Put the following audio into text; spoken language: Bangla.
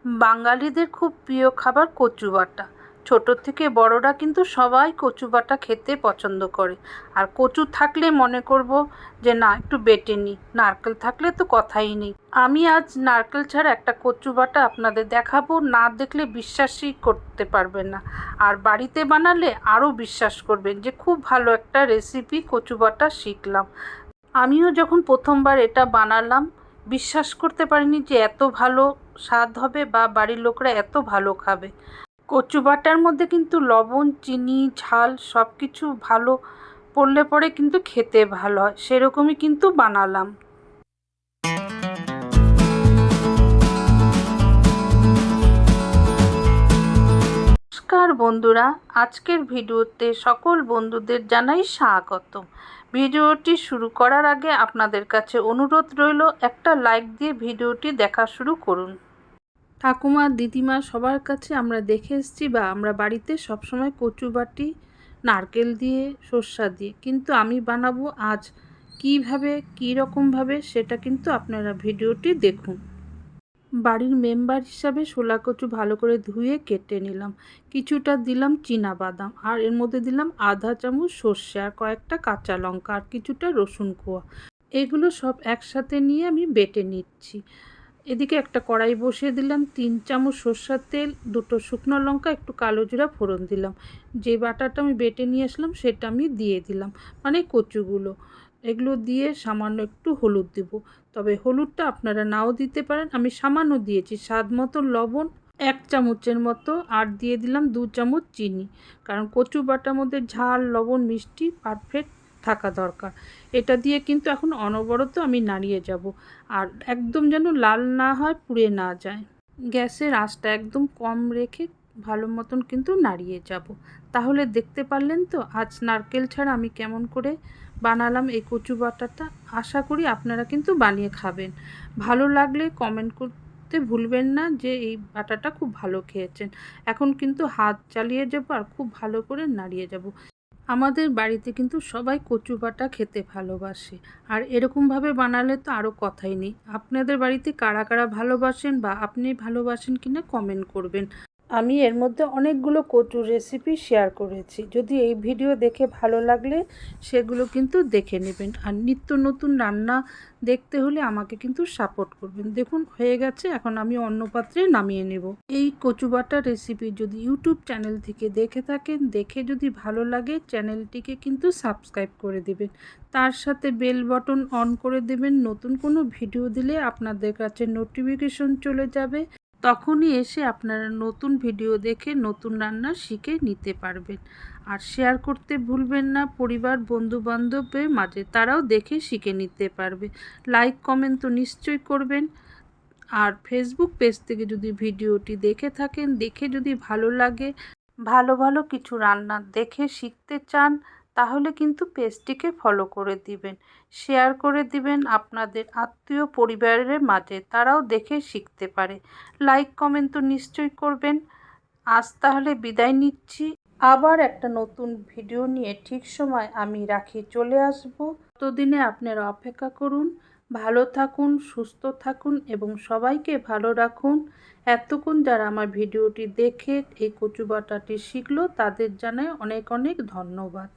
বাঙালিদের খুব প্রিয় খাবার কচু বাটা। ছোটো থেকে বড়রা কিন্তু সবাই কচু বাটা খেতে পছন্দ করে। আর কচু থাকলে মনে করব যে না একটু বেটে নিই, নারকেল থাকলে তো কথাই নেই। আমি আজ নারকেল ছাড়া একটা কচু বাটা আপনাদের দেখাবো, না দেখলে বিশ্বাসই করতে পারবেন না। আর বাড়িতে বানালে আরও বিশ্বাস করবেন যে খুব ভালো একটা রেসিপি কচু বাটা শিখলাম। আমিও যখন প্রথমবার এটা বানালাম বিশ্বাস করতে পারিনি যে এত ভালো স্বাদ হবে বা বাড়ির লোকরা এত ভালো খাবে। কচু বাটার মধ্যে কিন্তু লবণ, চিনি, ঝাল সব কিছু ভালো পড়লে পরে কিন্তু খেতে ভালো হয়, সেরকমই কিন্তু বানালাম। নমস্কার বন্ধুরা, আজকের ভিডিওতে সকল বন্ধুদের জানাই স্বাগত। ভিডিওটি শুরু করার আগে আপনাদের কাছে অনুরোধ রইল একটা লাইক দিয়ে ভিডিওটি দেখা শুরু করুন। ঠাকুমা, দিদিমা সবার কাছে আমরা দেখে এসেছি বা আমরা বাড়িতে সবসময় কচু বাটি নারকেল দিয়ে, সর্ষা দিয়ে, কিন্তু আমি বানাবো আজ কীভাবে, কীরকমভাবে সেটা কিন্তু আপনারা ভিডিওটি দেখুন। বাড়ির মেম্বার হিসাবে শোলা কচু ভালো করে ধুয়ে কেটে নিলাম। কিছুটা দিলাম চীনা বাদাম, আর এর মধ্যে দিলাম আধা চামচ সর্ষে, আর কয়েকটা কাঁচা লঙ্কা, আর কিছুটা রসুন কোয়া। এগুলো সব একসাথে নিয়ে আমি বেটে নিচ্ছি। এদিকে একটা কড়াই বসিয়ে দিলাম, 3 চামচ সর্ষের তেল, 2টো শুকনো লঙ্কা, একটু কালো জিরা ফোড়ন দিলাম। যে বাটাটা আমি বেটে নিয়ে আসলাম সেটা আমি দিয়ে দিলাম, মানে কচুগুলো। এগুলো দিয়ে সামান্য একটু হলুদ দেব, তবে হলুদটা আপনারা নাও দিতে পারেন, আমি সামান্য দিয়েছি। স্বাদ মতো লবণ 1 চামচের মতো, আর দিয়ে দিলাম 2 চামচ চিনি, কারণ কচু বাটার মধ্যে ঝাল, লবণ, মিষ্টি পারফেক্ট থাকা দরকার। এটা দিয়ে কিন্তু এখন অনবরত আমি নাড়িয়ে যাব, আর একদম যেন লাল না হয়, পুড়ে না যায়। গ্যাসের আঁচটা একদম কম রেখে ভালো মতন কিন্তু নাড়িয়ে যাব। তাহলে দেখতে পারলেন তো আজ নারকেল ছাড়া আমি কেমন করে বানালাম এই কচু বাটাটা। আশা করি আপনারা কিন্তু বানিয়ে খাবেন। ভালো লাগলে কমেন্ট করতে ভুলবেন না যে এই বাটাটা খুব ভালো খেয়েছেন। এখন কিন্তু হাত চালিয়ে যাব আর খুব ভালো করে নাড়িয়ে যাব। আমাদের বাড়িতে কিন্তু সবাই কচু বাটা খেতে ভালোবাসে, আর এরকমভাবে বানালে তো আরও কথাই নেই। আপনাদের বাড়িতে কারা কারা ভালোবাসেন বা আপনি ভালোবাসেন কিনা কমেন্ট করবেন। আমি এর মধ্যে অনেকগুলো কচুর রেসিপি শেয়ার করেছি, যদি এই ভিডিও দেখে ভালো লাগলে সেগুলো কিন্তু দেখে নেবেন। আর নিত্য নতুন রান্না দেখতে হলে আমাকে কিন্তু সাপোর্ট করবেন। দেখুন হয়ে গেছে, এখন আমি অন্য পাত্রে নামিয়ে নেব। এই কচু বাটা রেসিপি যদি ইউটিউব চ্যানেল থেকে দেখে থাকেন, দেখে যদি ভালো লাগে চ্যানেলটিকে কিন্তু সাবস্ক্রাইব করে দেবেন, তার সাথে বেল বাটন অন করে দেবেন। নতুন কোনো ভিডিও দিলে আপনাদের কাছে নোটিফিকেশন চলে যাবে, তখনই এসে আপনারা নতুন ভিডিও দেখে নতুন রান্না শিখে নিতে পারবেন। আর শেয়ার করতে ভুলবেন না পরিবার, বন্ধুবান্ধবের মাঝে, তারাও দেখে শিখে নিতে পারবে। লাইক কমেন্ট তো নিশ্চয়ই করবেন। আর ফেসবুক পেজ থেকে যদি ভিডিওটি দেখে থাকেন, দেখে যদি ভালো লাগে, ভালো ভালো কিছু রান্না দেখে শিখতে চান, তাহলে কিন্তু পেজটিকে ফলো করে দিবেন, শেয়ার করে দিবেন আপনাদের আত্মীয় পরিবারের মাঝে, তারাও দেখে শিখতে পারে। লাইক কমেন্ট তো নিশ্চয়ই করবেন। আজ তাহলে বিদায় নিচ্ছি, আবার একটা নতুন ভিডিও নিয়ে ঠিক সময় আমি চলে আসব। ততদিনে আপনারা অপেক্ষা করুন। ভালো থাকুন, সুস্থ থাকুন এবং সবাইকে ভালো রাখুন। এতক্ষণ যারা আমার ভিডিওটি দেখে এই কচু বাটাটি শিখলো, তাদের জানাই অনেক অনেক ধন্যবাদ।